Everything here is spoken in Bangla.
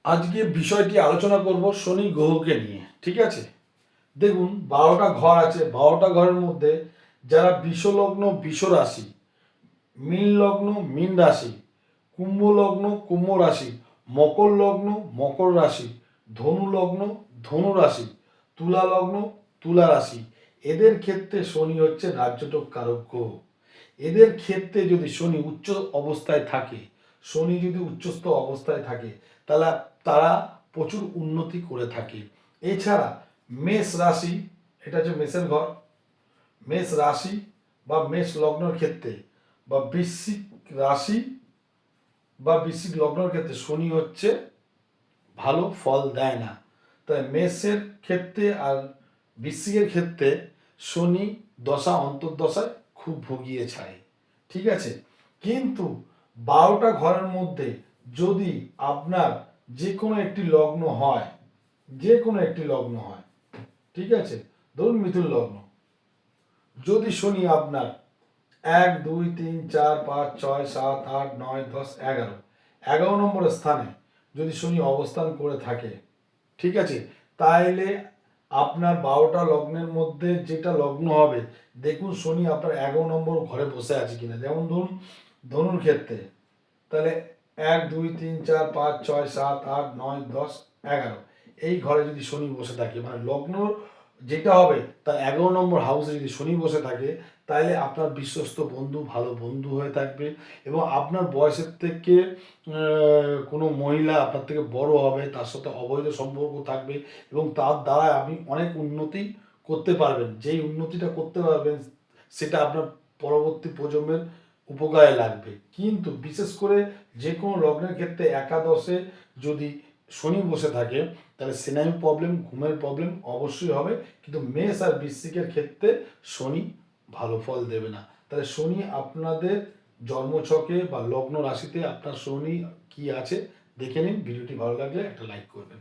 আজকে বিষয়টি আলোচনা করব শনি গ্রহকে নিয়ে। ঠিক আছে, দেখুন 12টা ঘর আছে। 12টা ঘরের মধ্যে যারা বিষলগ্ন বিষ রাশি, মীন লগ্ন মীন রাশি, কুম্ভ লগ্ন কুম্ভ রাশি, মকর লগ্ন মকর রাশি, ধনু লগ্ন ধনু রাশি, তুলা লগ্ন তুলা রাশি, এদের ক্ষেত্রে শনি হচ্ছে রাজ্যটক কারক গ্রহ। এদের ক্ষেত্রে যদি শনি উচ্চ অবস্থায় থাকে, শনি যদি উচ্চস্থ অবস্থায় থাকে, তাহলে তারা প্রচুর উন্নতি করে থাকে। এছাড়া মেষ রাশি, এটা হচ্ছে মেষের ঘর, মেষ রাশি বা মেষ লগ্নের ক্ষেত্রে বা বৃশ্চিক রাশি বা বৃশ্চিক লগ্নের ক্ষেত্রে শনি হচ্ছে ভালো ফল দেয় না। তাই মেষের ক্ষেত্রে আর বৃশ্চিকের ক্ষেত্রে শনি দশা অন্তর্দশায় খুব ভুগিয়ে ছাড়ে। ঠিক আছে, কিন্তু 12টা ঘরের মধ্যে যদি আপনার যে কোনো একটি লগ্ন হয়, যে কোনো একটি লগ্ন হয়, ঠিক আছে, ধরুন মিথুন লগ্ন, যদি শনি আপনার 1 2 3 4 5 6 7 8 9 10 11 11 নম্বরের স্থানে যদি শনি অবস্থান করে থাকে, ঠিক আছে, তাহলে আপনার 12টা লগ্নের মধ্যে যেটা লগ্ন হবে, দেখুন শনি আপনার 11 নম্বর ঘরে বসে আছে কিনা। যেমন ধরুন ধনুর ক্ষেত্রে, তাহলে 1 2 3 4 5 6 7 8 9 10 11 এই ঘরে যদি শনি বসে থাকে, মানে লগ্ন যেটা হবে তার 11 নম্বর হাউসে যদি শনি বসে থাকে, তাহলে আপনার বিশ্বস্ত বন্ধু ভালো বন্ধু হয়ে থাকবে এবং আপনার বয়সের থেকে কোনো মহিলা আপনার থেকে বড় হবে, তার সাথে অবৈধ সম্পর্ক থাকবে এবং তার দ্বারা আপনি অনেক উন্নতি করতে পারবেন। যেই উন্নতিটা করতে পারবেন সেটা আপনার পরবর্তী প্রজন্মের উপকারে লাগবে। কিন্তু বিশেষ করে যে কোনো লগ্নের ক্ষেত্রে একাদশে যদি শনি বসে থাকে, তাহলে স্নায়ু প্রবলেম, ঘুমের প্রবলেম অবশ্যই হবে। কিন্তু মেষ আর বৃশ্চিকের ক্ষেত্রে শনি ভালো ফল দেবে না। তাহলে শনি আপনাদের জন্মছকে বা লগ্ন রাশিতে আপনার শনি কি আছে দেখে নিন। ভিডিওটি ভালো লাগলে একটা লাইক করবেন।